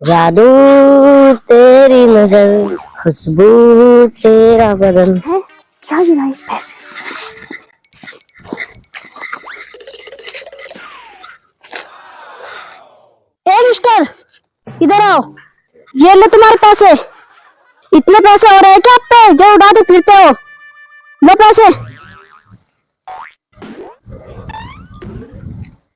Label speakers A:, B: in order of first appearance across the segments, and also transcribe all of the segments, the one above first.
A: जादू तेरी नजर, खुशबू तेरा बदन है। क्या गिनाई पैसे। ए मिस्टर, इधर आओ। ये लो तुम्हारे पैसे। इतने पैसे हो रहे हैं क्या आप पे जो उड़ाते फिरते हो? लो पैसे।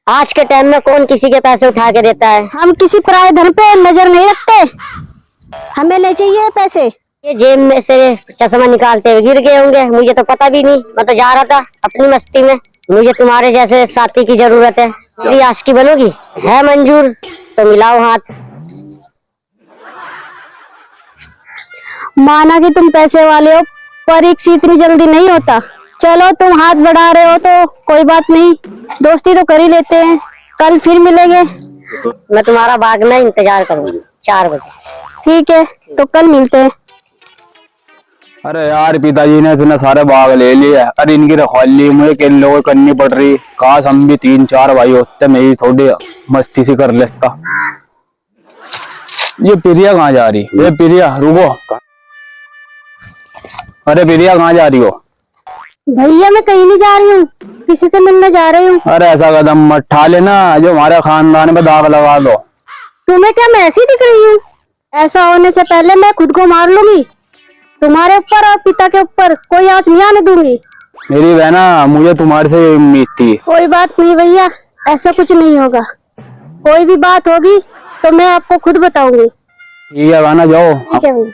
A: आज के टाइम में कौन किसी के पैसे उठा के देता है? हम किसी पराये धन पे नजर नहीं रखते। हमें ले चाहिए पैसे। ये जेब में से चश्मा निकालते हुए गिर गए होंगे, मुझे तो पता भी नहीं। मैं तो जा रहा था अपनी मस्ती में। मुझे तुम्हारे जैसे साथी की जरूरत है। मेरी आशिकी बनोगी? है मंजूर तो मिलाओ हाथ। माना कि तुम पैसे वाले हो, पर एक सी इतनी जल्दी नहीं होता। चलो तुम हाथ बढ़ा रहे हो तो कोई बात नहीं, दोस्ती तो कर ही लेते हैं। कल फिर मिलेंगे। मैं तुम्हारा भागना इंतजार करूंगी 4 बजे। ठीक है, तो कल मिलते हैं।
B: अरे यार, पिताजी ने इतने सारे बाग ले लिए। अरे इनकी रखवाली मुझे किन लोगों को करनी पड़ रही। काश हम भी 3-4 भाई होते, मैं ही थोड़ी मस्ती से कर लेता। ये प्रिया कहाँ जा रही? ये प्रिया रुको। अरे प्रिया कहाँ जा रही हो?
A: भैया मैं कहीं नहीं जा रही हूँ, किसी से मिलने जा रही हूँ।
B: अरे ऐसा कदम मत उठा लेना जो हमारे खानदान पे दाग लगा दो।
A: तुम्हें क्या मैं ऐसी दिख रही हूँ? ऐसा होने से पहले मैं खुद को मार लूंगी। तुम्हारे ऊपर और पिता के ऊपर कोई आंच नहीं आने दूंगी।
B: मेरी बहना, मुझे तुम्हारे से उम्मीद थी।
A: कोई बात नहीं भैया, ऐसा कुछ नहीं होगा। कोई भी बात होगी तो मैं आपको खुद बताऊंगी।
B: ठीक है बहना, जाओ।
A: ठीक है भैया।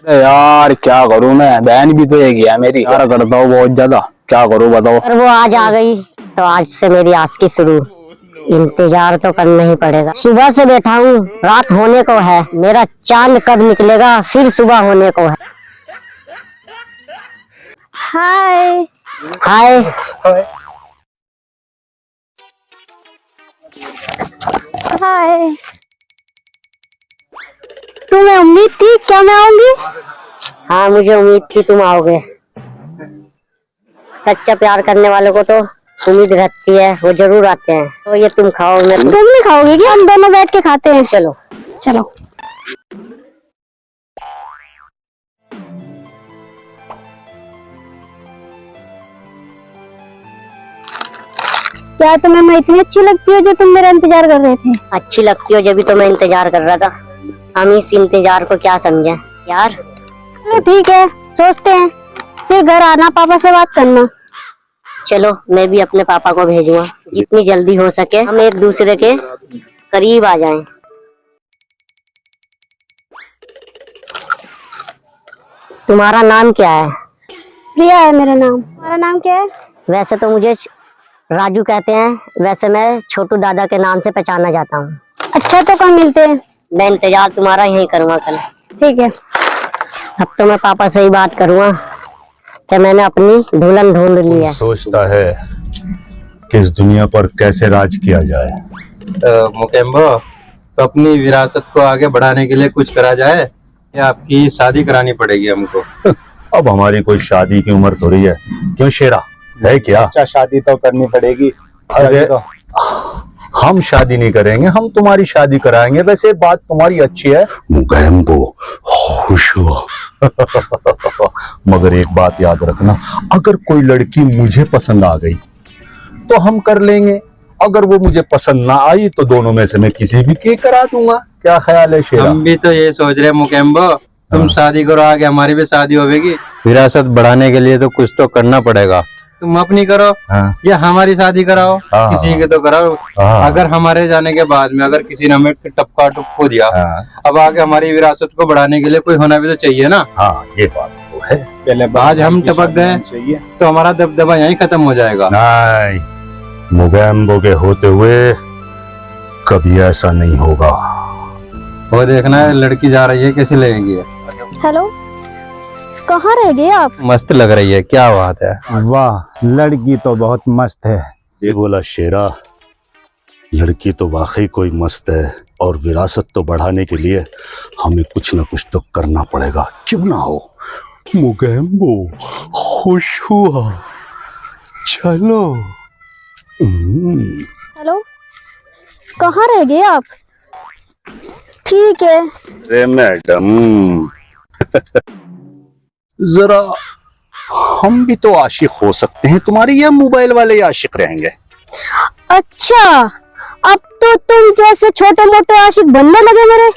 B: अरे यार क्या करूं मैं, बहन भी तो एक ही है मेरी। यार करता हूँ बहुत ज्यादा, क्या करूं बताओ।
A: अगर वो आज आ गई तो आज से मेरी आशिकी शुरू। इंतजार तो करना ही पड़ेगा। सुबह से बैठा हूँ, रात होने को है। मेरा चांद कब निकलेगा, फिर सुबह होने को है। हाय हाय। हाय। तुम्हें उम्मीद थी क्या मैं आऊंगी? हाँ मुझे उम्मीद थी तुम आओगे। सच्चा प्यार करने वालों को तो उम्मीद रहती है, वो जरूर आते हैं। तो ये तुम खाओ। मैं तुम नहीं खाओगे क्या? हम दोनों बैठ के खाते हैं। चलो चलो। क्या तुम्हें मैं इतनी अच्छी लगती हूँ जो तुम मेरा इंतजार कर रहे थे? अच्छी लगती हो जब भी तो मैं इंतजार कर रहा था। हम इस इंतजार को क्या समझे यार। ठीक है, सोचते हैं। फिर घर आना, पापा से बात करना। चलो मैं भी अपने पापा को भेजूंगा। जितनी जल्दी हो सके हम एक दूसरे के करीब आ जाएं। तुम्हारा नाम क्या है? प्रिया है मेरा नाम। तुम्हारा नाम क्या है? वैसे तो मुझे राजू कहते हैं, वैसे मैं छोटू दादा के नाम से पहचाना जाता हूँ। अच्छा तो कब मिलते हैं? मैं इंतजार तुम्हारा यहीं करूँगा कल। ठीक है। अब तो मैं पापा से ही बात करूँगा कि मैंने अपनी दुल्हन ढूंढ ली है।
C: सोचता है कि इस दुनिया पर कैसे राज किया जाए।
D: मुकेम्बो, तो अपनी विरासत को आगे बढ़ाने के लिए कुछ करा जाए या आपकी शादी करानी पड़ेगी हमको?
C: अब हमारी कोई शादी की उम्र थोड़ी है। क्यों शेरा, है क्या?
B: अच्छा शादी तो करनी पड़ेगी।
C: अरे हम शादी नहीं करेंगे, हम तुम्हारी शादी कराएंगे। वैसे बात तुम्हारी अच्छी है मुकेम्बो, खुश हो। मगर एक बात याद रखना, अगर कोई लड़की मुझे पसंद आ गई तो हम कर लेंगे। अगर वो मुझे पसंद ना आई तो दोनों में से मैं किसी भी की करा दूंगा। क्या ख्याल है शेरा?
D: हम भी तो ये सोच रहे हैं मुकेम्बो, तुम शादी करो, आगे हमारी भी शादी होगी। विरासत बढ़ाने के लिए तो कुछ तो करना पड़ेगा। तुम अपनी करो या हमारी शादी कराओ, किसी के तो कराओ। अगर हमारे जाने के बाद में अगर किसी ने हमें टपका टपको दिया, अब आगे हमारी विरासत को बढ़ाने के लिए कोई होना भी तो चाहिए ना।
C: हाँ ये बात तो है।
D: पहले आज हम टपक गए तो हमारा दबदबा यहीं खत्म हो जाएगा।
C: नहीं, मुकेम्बो के होते हुए कभी ऐसा नहीं होगा।
D: वो देखना है लड़की जा रही है, कैसी लगेगी?
A: हेलो, कहाँ रह गए आप?
D: मस्त लग रही है, क्या बात है।
B: वाह, लड़की तो बहुत मस्त है।
C: ये बोला शेरा, लड़की तो वाकई कोई मस्त है। और विरासत तो बढ़ाने के लिए हमें कुछ ना कुछ तो करना पड़ेगा, क्यों ना हो। मुकेम्बो खुश हुआ, चलो।
A: हेलो, कहाँ रह गए आप? ठीक है।
C: अरे मैडम, जरा हम भी तो आशिक हो सकते हैं तुम्हारी, या मोबाइल वाले ही आशिक रहेंगे?
A: अच्छा, अब तो तुम जैसे छोटे मोटे आशिक बनने लगे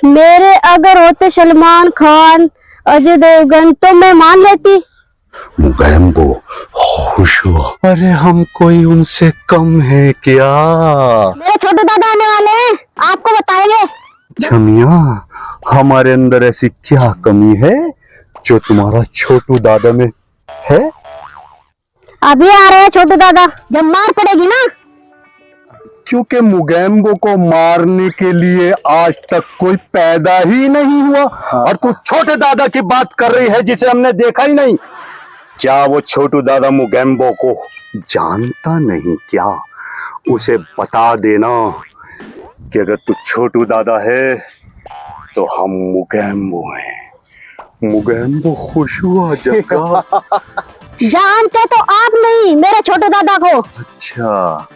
A: मेरे अगर होते सलमान खान, अजय देवगन तो मैं मान लेती।
C: मुगैम्बो खुश हुआ। अरे हम कोई उनसे कम है क्या?
A: मेरे छोटे दादा आने वाले हैं, आपको बताएंगे।
C: छमिया, हमारे अंदर ऐसी क्या कमी है जो तुम्हारा छोटू दादा में है?
A: अभी आ रहे हैं छोटू दादा, जब मार पड़ेगी ना।
C: क्योंकि मुगैम्बो को मारने के लिए आज तक कोई पैदा ही नहीं हुआ, और तू छोटे दादा की बात कर रही है जिसे हमने देखा ही नहीं। क्या वो छोटू दादा मुगैम्बो को जानता नहीं क्या? उसे बता देना कि अगर तू छोटू दादा है तो हम मुगैम्बो हैं। मुगैम्बो खुश हुआ जग्गा।
A: जानते तो आप नहीं मेरे छोटे दादा को।
C: अच्छा,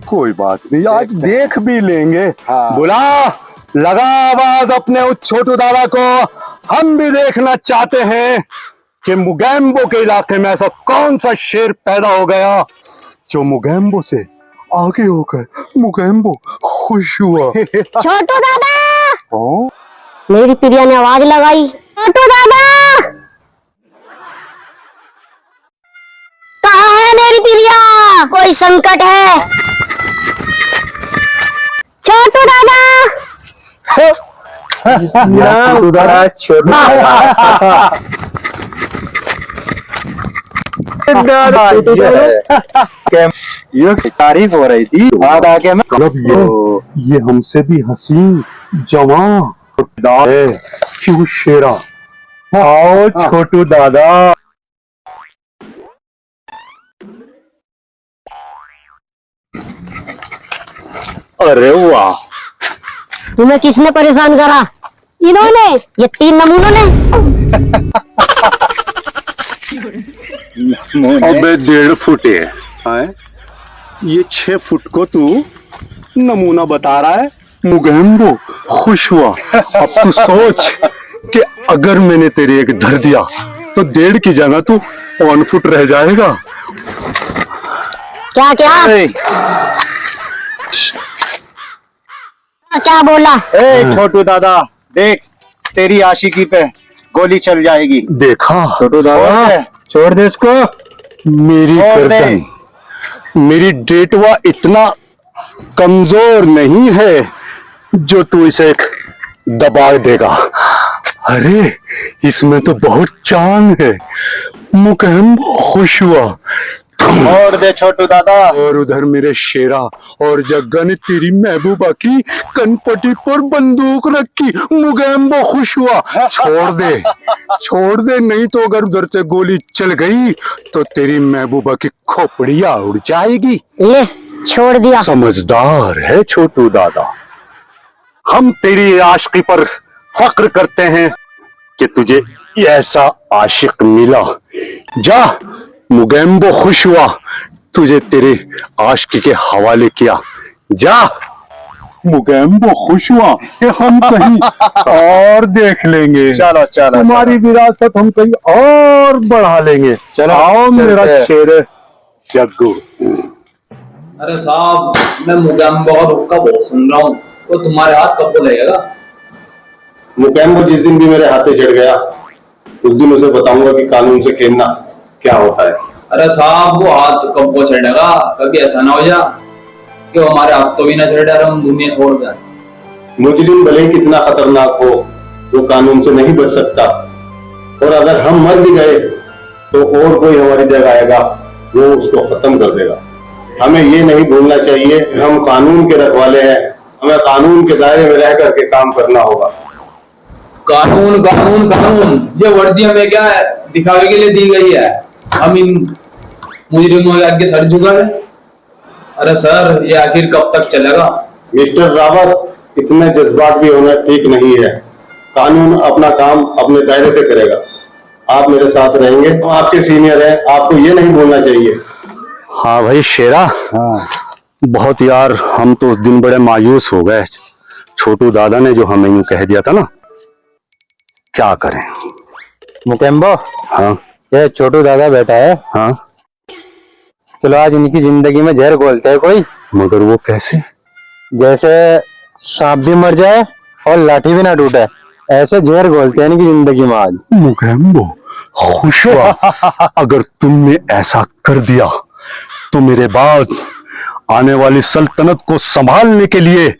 C: कोई बात नहीं, आज देख भी लेंगे। बुला, लगा आवाज अपने उस छोटू दादा को। हम भी देखना चाहते हैं कि मुगैम्बो के इलाके में ऐसा कौन सा शेर पैदा हो गया जो मुगैम्बो से आगे होकर मुगैम्बो खुश हुआ।
A: छोटू दादा,
C: ओ?
A: मेरी प्रिया ने आवाज लगाई। छोटू दादा, कहाँ है मेरी प्रिया? कोई संकट है? छोटू दादा।
D: ये तारीफ हो रही थी, बाद आके मैं
C: मतलब ये हमसे भी हसीन जवान है। क्यों शेरा? आओ छोटू दादा। अरे वाह,
A: तुम्हें किसने परेशान करा? इन्होंने, ये 3 नमूनों ने।
C: अबे 1.5 फुट है, ये 6 फुट को तू नमूना बता रहा है? मुगैम्बो खुश हुआ। अब तू सोच कि अगर मैंने तेरे एक धर दिया तो 1.5 की जगह तू 1 फुट रह जाएगा।
A: क्या क्या क्या बोला?
B: ए छोटू दादा, देख तेरी आशिकी पे गोली चल जाएगी।
C: देखा
B: छोटू दादा, छोड़ दे इसको।
C: मेरी गर्दन, मेरी डेटवा इतना कमजोर नहीं है जो तू इसे दबा देगा। अरे इसमें तो बहुत जान है। मुगैम्बो खुश हुआ।
B: छोड़ दे छोटू दादा।
C: और उधर मेरे शेरा और जग्गा ने तेरी महबूबा की कनपटी पर बंदूक रखी। मुगैम्बो खुश हुआ। छोड़ दे, छोड़ दे, नहीं तो अगर उधर से गोली चल गई तो तेरी महबूबा की खोपड़ियां उड़ जाएगी।
A: ले, छोड़ दिया।
C: समझदार है छोटू दादा। हम तेरी आशिकी पर फक्र करते हैं कि तुझे ऐसा आशिक मिला। जा, मुगैम्बो खुश हुआ, तुझे तेरे आशिकी के हवाले किया। जा, मुगैम्बो खुश हुआ। हम कहीं और देख लेंगे।
B: चलो चलो,
C: तुम्हारी विरासत हम कहीं और बढ़ा लेंगे।
B: चलो,
C: आओ मेरा शेर जग्गू।
E: अरे साहब, मैं मुगैम्बो और हुक्का बहुत सुन रहा हूँ, तो तुम्हारे हाथ कब को लगेगा?
F: मुगैम्बो जिस दिन भी मेरे हाथे चढ़ गया उस दिन उसे बताऊंगा कि कानून से खेलना क्या होता है।
E: अरे साहब, वो हाथ कब को चढ़ेगा? कभी ऐसा ना हो जा कि हमारे हाथ तो भी ना चढ़े और हम दुनिया छोड़ दें।
F: मुजरिम भले ही कितना खतरनाक हो, वो कानून से नहीं बच सकता। और अगर हम मर भी गए तो और कोई हमारी जगह आएगा, वो उसको खत्म कर देगा। हमें ये नहीं भूलना चाहिए हम कानून के रखवाले हैं। हमें कानून के दायरे में रह करके काम करना होगा।
E: कानून कानून कानून, ये वर्दी हमें क्या है, दिखावे के लिए दी गई है। हम इन मुजरिमों के आगे सर झुका है। अरे सर, ये आखिर कब तक चलेगा?
F: मिस्टर रावत, इतने जज्बात भी होना ठीक नहीं है। कानून अपना काम अपने दायरे से करेगा। आप मेरे साथ रहेंगे, तो आपके सीनियर हैं, आपको ये नहीं बोलना चाहिए।
C: हाँ भाई शेरा, हाँ बहुत यार, हम तो उस दिन बड़े मायूस हो गए छोटू दादा ने जो हमें यूं कह दिया था ना, क्या करें।
D: मुकेम्बो,
C: हाँ
D: ये छोटू दादा बैठा है,
C: हाँ,
D: चलो आज इनकी जिंदगी में जहर घोलते हैं कोई।
C: मगर वो कैसे?
D: जैसे सांप भी मर जाए और लाठी भी ना टूटे, ऐसे जहर घोलते हैं इनकी जिंदगी में आज।
C: मुगेम्बो, खुश हुआ अगर तुमने ऐसा कर दिया तो मेरे बाद आने वाली सल्तनत को संभालने के लिए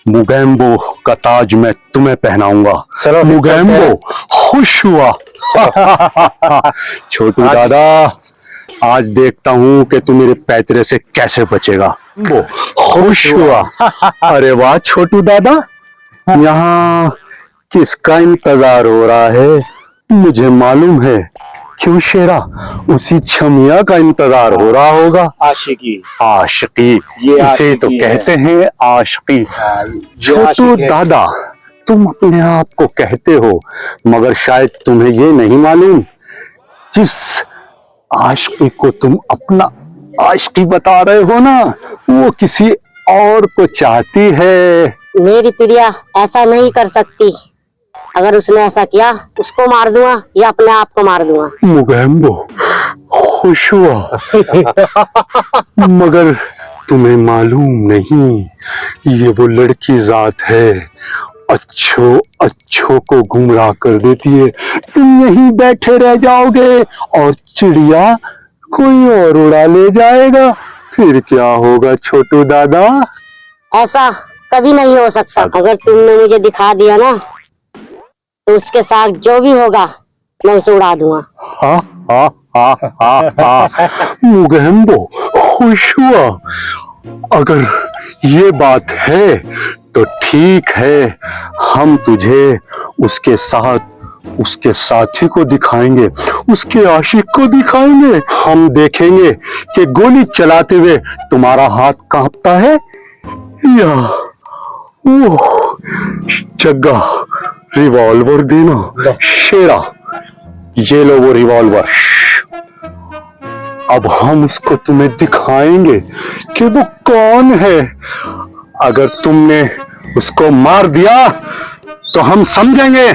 C: मुगेम्बो का ताज मैं तुम्हें पहनाऊंगा।
D: चलो फिर
C: मुगेम्बो खुश हुआ। छोटू दादा, आज देखता हूं कि तू मेरे पैतरे से कैसे बचेगा। वो खुश हुआ। अरे वाह छोटू दादा, यहाँ किसका इंतजार हो रहा है? मुझे मालूम है। क्यों शेरा? उसी छमिया का इंतजार हो रहा होगा।
B: आशिकी,
C: आशिकी,
B: ये
C: इसे तो
B: आशिकी है।
C: कहते हैं आशिकी। छोटू
B: आशिक है।
C: दादा, तुम अपने आप को कहते हो, मगर शायद तुम्हें ये नहीं मालूम, जिस आशिकी को तुम अपना आशिकी बता रहे हो ना, वो किसी और को चाहती है।
A: मेरी प्रिया ऐसा नहीं कर सकती। अगर उसने ऐसा किया, उसको मार दूंगा या अपने आप को मार दूंगा।
C: मुगेम्बो खुश हुआ। मगर तुम्हें मालूम नहीं, ये वो लड़की जात है, अच्छों को गुमराह कर देती है। तुम यहीं बैठे रह जाओगे और चिड़िया कोई और उड़ा ले जाएगा। फिर क्या होगा छोटू दादा?
A: ऐसा कभी नहीं हो सकता। अगर तुमने मुझे दिखा दिया ना, तो उसके साथ जो भी होगा मैं उसे उड़ा दूंगा।
C: हा हा हा हा हा। मुगेम्बो खुश हुआ। अगर ये बात है तो ठीक है, हम तुझे उसके साथ उसके साथी को दिखाएंगे, उसके आशिक को दिखाएंगे। हम देखेंगे कि गोली चलाते हुए तुम्हारा हाथ कांपता है या ओह जग्गा रिवॉल्वर देना। शेरा, ये लो वो रिवॉल्वर। अब हम उसको तुम्हें दिखाएंगे कि वो कौन है। अगर तुमने उसको मार दिया तो हम समझेंगे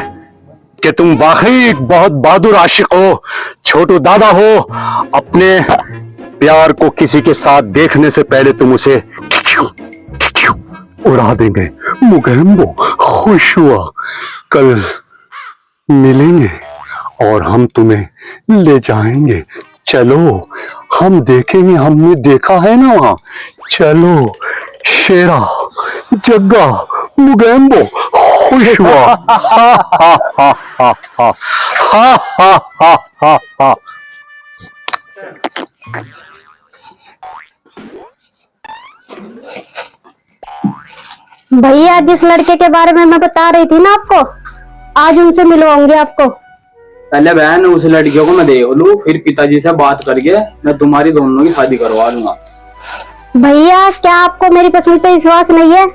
C: कि तुम वाकई एक बहुत बहादुर आशिक हो, छोटू दादा हो। अपने प्यार को किसी के साथ देखने से पहले तुम उसे उड़ा देंगे। मुगेम्बो खुश हुआ। कल मिलेंगे और हम तुम्हें ले जाएंगे। चलो, हम देखेंगे, हमने देखा है ना वहां। चलो शेरा, जग्गा, मुगेम्बो खुश हुआ। हा हा हा हा हा हा हा हा हा हा।
A: भैया, जिस लड़के के बारे में मैं बता रही थी ना आपको, आज उनसे मिलवाऊंगी आपको।
E: पहले बहन उस लड़कियों को मैं देख लूं, फिर पिताजी से बात करके मैं तुम्हारी दोनों की शादी करवा लूंगा।
A: भैया, क्या आपको मेरी पसंद पे विश्वास नहीं है?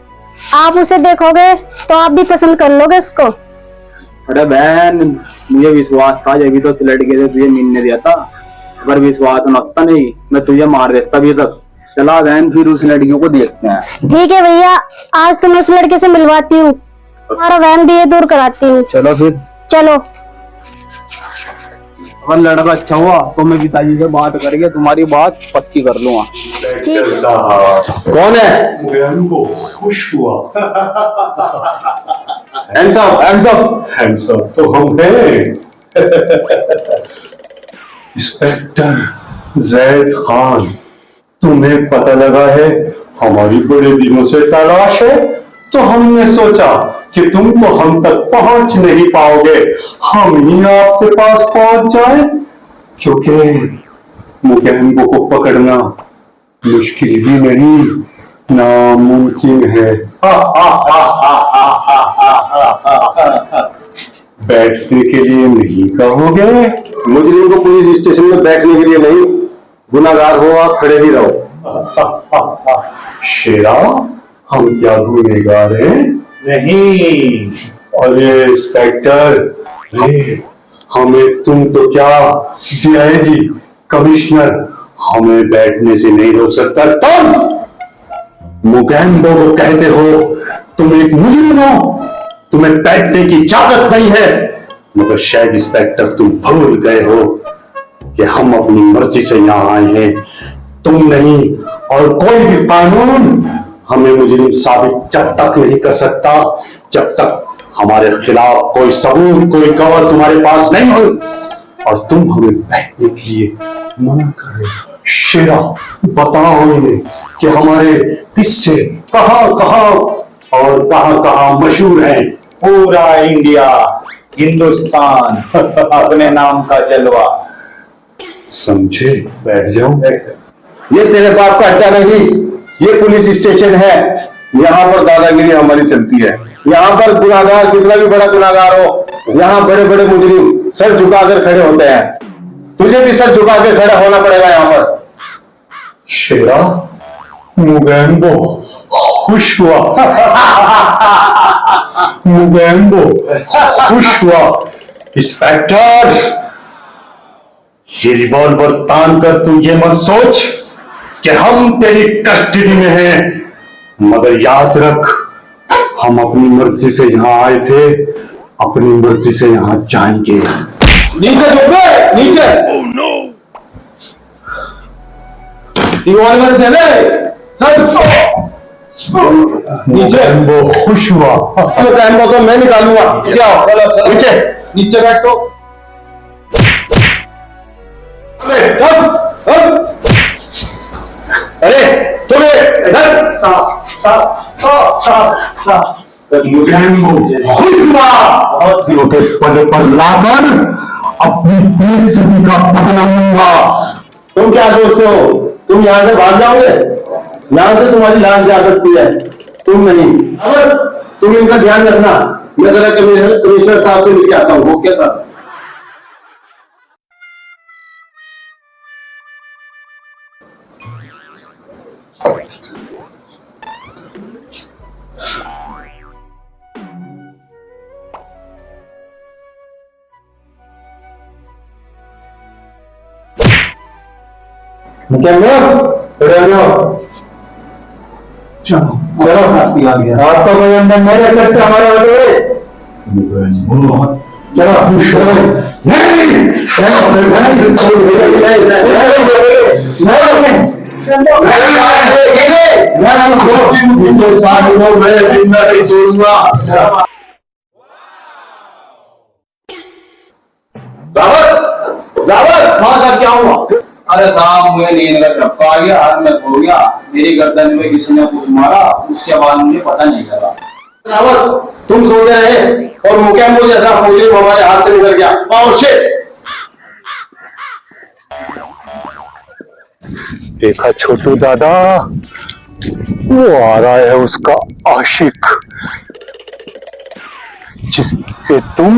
A: आप उसे देखोगे तो आप भी पसंद कर लोगे उसको।
E: अरे बहन, मुझे विश्वास था जब भी तो उस लड़के से तुझे मिलने दिया था। अगर विश्वास न होता नहीं, मैं तुझे मार देता अभी तक। चला बहन, फिर उस लड़कियों को देखते हैं।
A: ठीक है भैया, आज तो मैं उस लड़के से मिलवाती हूँ, तुम्हारा वहम भी ये दूर कराती हूँ।
E: चलो फिर।
A: चलो।
E: अगर लड़का अच्छा हुआ तो मैं पिताजी से बात करके तुम्हारी बात पक्की कर लूंगा।
C: कौन है? मुगेम्बो खुश हुआ। हैंडसम तो हम हैं। इंस्पेक्टर जैद खान, तुम्हें पता लगा है हमारी बड़े दिनों से तलाश है, तो हमने सोचा कि तुम तो हम तक पहुंच नहीं पाओगे, हम ही आपके पास पहुंच जाए, क्योंकि मुगेम्बो को पकड़ना मुश्किल ही नहीं, नामुमकिन है। बैठने के लिए नहीं कहोगे?
F: मुजरिम को पुलिस स्टेशन में बैठने के लिए नहीं, गुनाहगार हो आप खड़े ही रहो।
C: शेरा, हम क्या गुनहगार हैं? नहीं। अरे इंस्पेक्टर, हमें तुम तो क्या डीआईजी कमिश्नर हमें बैठने से नहीं रोक सकता। तुम मुगेम्बो को कहते हो तुम एक मुजरिम हो, तुम्हें बैठने की इजाजत नहीं है। मगर शायद इंस्पेक्टर तुम भूल गए हो कि हम अपनी मर्जी से यहाँ आए हैं, तुम नहीं। और कोई भी कानून हमें मुजरिम साबित जब तक नहीं कर सकता जब तक हमारे खिलाफ कोई सबूत, कोई गवाह तुम्हारे पास नहीं हो। और तुम हमें बैठने के लिए मना कर रहे हो। शेरा, बताओ इन्हें कि हमारे किस्से कहां कहां और कहां कहां मशहूर हैं।
F: पूरा इंडिया, हिंदुस्तान अपने नाम का जलवा।
C: समझे? बैठ जाओ।
F: ये तेरे बाप का अड्डा नहीं, ये पुलिस स्टेशन है। यहाँ पर दादागिरी हमारी चलती है। यहाँ पर गुनाहगार कितना भी बड़ा गुनाहगार हो, यहाँ बड़े बड़े मुजरिम सर झुकाकर खड़े होते हैं। तुझे भी सर झुका के खड़ा होना पड़ेगा यहाँ पर।
C: शेरा, मुगैम्बो खुश हुआ। मुगैम्बो खुश हुआ। इंस्पेक्टर, ये रिवॉल्वर तान कर तू ये मत सोच कि हम तेरी कस्टडी में हैं, मगर याद रख हम अपनी मर्जी से यहाँ आए थे, अपनी मर्जी से यहाँ जाएंगे।
E: नीचे झुक बे, नीचे। रिवॉल्वर दे दे, चल नीचे।
C: वो खुश हुआ।
F: टाइम तो मैं निकालूंगा। जाओ नीचे,
E: नीचे बैठो।
F: अरे तुम्हें इधर
C: के पद पर लाकर अपनी बेइज्जती का बदला लूंगा।
F: तुम क्या सोचते हो तुम यहाँ से भाग जाओगे? यहाँ से तुम्हारी लाश जा सकती है, तुम नहीं। अगर तुम इनका ध्यान रखना, मैं जरा कमिश्नर साहब से मिलके आता हूँ। Okay sir.
C: चलो
F: आपका कोई अंदर नहीं रख सकता हमारे बदले।
C: जरा खुश हो।
F: इसके साथ मैं जिंदा नहीं छोड़ूंगा। रावत, रावत,
E: हाँ सर, क्या हुआ? अरे साहब, मुझे नींद का झपका आ गया, हाथ में खो गया, मेरी गर्दन में किसी ने कुछ मारा, उसके बाद मुझे पता नहीं चला।
F: रावत, तुम सोते रहे और मुकेम्बो जैसा मुजरिम हमारे हाथ से निकल गया। Oh shit!
C: देखा छोटू दादा, वो आ रहा है उसका आशिक, जिस पे तुम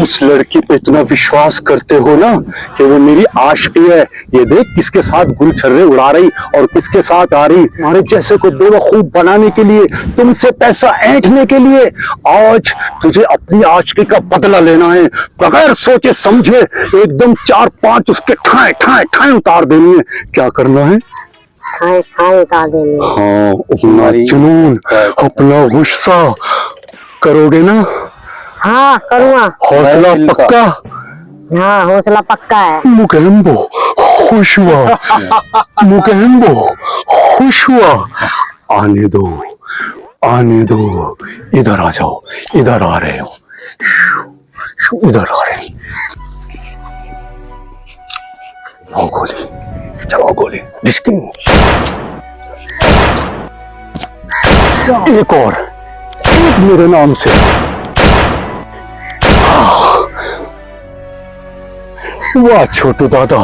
C: उस लड़की पे इतना विश्वास करते हो ना कि वो मेरी आशिकी है। ये देख किसके साथ गुलछर्रे उड़ा रही और किसके साथ आ रही। हमारे जैसे को बेवकूफ बनाने के लिए, तुमसे पैसा ऐंठने के लिए आज तुझे अपनी आशिकी का बदला लेना है। बगैर सोचे समझे एकदम 4-5 उसके ठाए ठाए ठाए उतार देनी है। क्या करना है?
A: ठाए ठाए उतार देनी है।
C: हाँ, अपना जुनून, अपना गुस्सा करोगे ना?
A: हाँ करूँगा।
C: हौसला पक्का?
A: हाँ हौसला पक्का है।
C: मुकेम्बो खुश हुआ। मुकेम्बो खुश हुआ। आने दो, आने दो। इधर आ जाओ, इधर आ रहे हो, इधर आ रहे। चलाओ गोली, चलाओ गोली। डिस्किंग। एक और, एक मेरे नाम से। वाह छोटू दादा,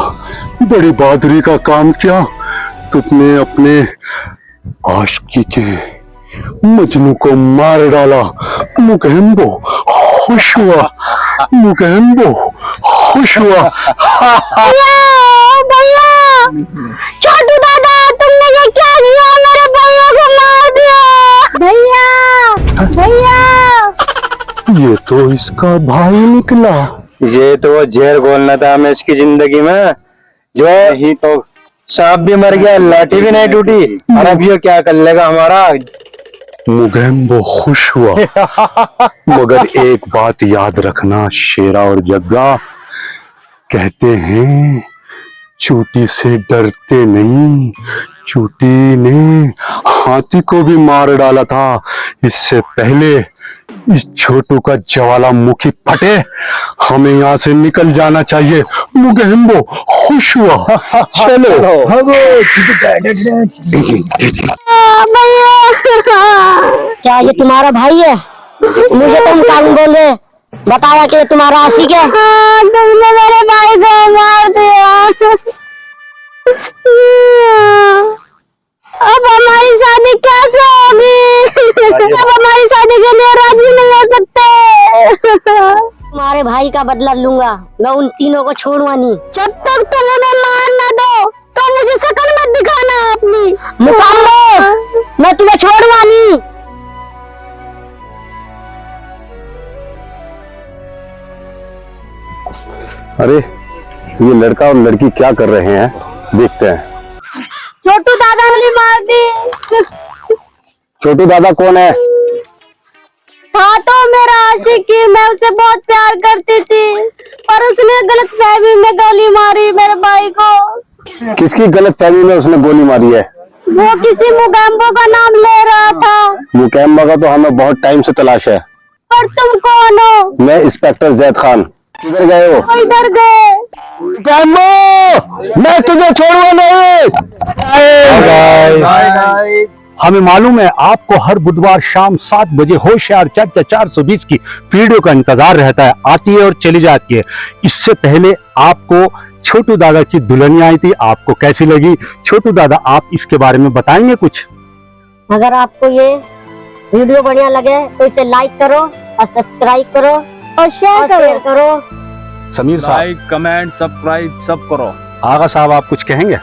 C: बड़ी बहादुरी का काम किया तुमने। अपने आशिकी के मजनू को मार डाला। मुकेम्बो खुश हुआ। मुकेम्बो खुश हुआ।
A: भैया, छोटू दादा, तुमने ये क्या किया? मेरे भैया को मार दिया। भैया, भैया।
C: ये तो इसका भाई निकला।
D: ये तो वो जहर घोलना था हमें इसकी जिंदगी में, जो ही तो सांप भी मर गया, लाठी भी नहीं टूटी, और अब ये क्या कर लेगा हमारा।
C: मुगेम्बो खुश हुआ। मगर एक बात याद रखना शेरा और जग्गा, कहते हैं चूटी से डरते नहीं, चूटी ने हाथी को भी मार डाला था। इससे पहले इस छोटू का ज्वालामुखी फटे, हमें यहाँ से निकल जाना चाहिए। मुगेम्बो खुश हुआ। चलो
A: क्या ये तुम्हारा भाई है? मुझे तुम कानून बोले बताया कि ये तुम्हारा आशिक है। तुमने मेरे भाई को मार दिया। अब हमारी शादी कैसे होगी? अब हमारी शादी के लिए राजी नहीं हो सकते। तुम्हारे भाई का बदला लूंगा, मैं उन तीनों को छोड़ूंगा नहीं। जब तक तुम उन्हें मार न दो तो मुझे शक्ल मत दिखाना अपनी। मुकाम्बो, मैं तुम्हें छोड़ूंगा नहीं।
F: अरे ये लड़का और लड़की क्या कर रहे हैं, देखते हैं।
A: छोटू दादा ने मार दी।
F: छोटू दादा कौन है?
A: हाँ तो मेरा आशिक ही, मैं उसे बहुत प्यार करती थी, पर उसने गलतफहमी में गोली मारी मेरे भाई को।
F: किसकी गलतफहमी में उसने गोली मारी है?
A: वो किसी मुगेम्बो का नाम ले रहा था।
F: मुकेम्बा का तो हमें बहुत टाइम से तलाश है।
A: पर तुम कौन हो?
F: मैं इंस्पेक्टर जैद खान। किधर गए हो?
A: वो इधर गए।
F: मुकेम्बो, मैं तुझे छोड़ूंगा नहीं।
C: हमें मालूम है आपको हर बुधवार शाम 7 बजे होशियार चर्चा 420 की वीडियो का इंतजार रहता है, आती है और चली जाती है। इससे पहले आपको छोटू दादा की दुल्हनिया आई थी, आपको कैसी लगी? छोटू दादा आप इसके बारे में बताएंगे कुछ?
A: अगर आपको ये वीडियो बढ़िया लगे तो इसे लाइक करो और सब्सक्राइब करो और शेयर करो।
C: समीर साहब,
B: लाइक कमेंट सब्सक्राइब सब करो।
C: आगा साहब आप कुछ कहेंगे?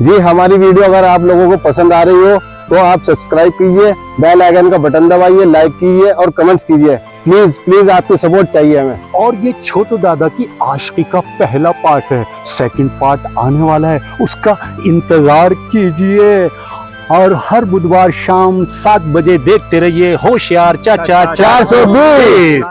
F: जी, हमारी वीडियो अगर आप लोगों को पसंद आ रही हो तो आप सब्सक्राइब कीजिए, बेल आइकन का बटन दबाइए, लाइक कीजिए और कमेंट्स कीजिए। प्लीज प्लीज आपकी सपोर्ट चाहिए हमें।
C: और ये छोटू दादा की आशिकी का पहला पार्ट है, सेकंड पार्ट आने वाला है, उसका इंतजार कीजिए। और हर बुधवार शाम 7 बजे देखते रहिए होशियार चाचा 420।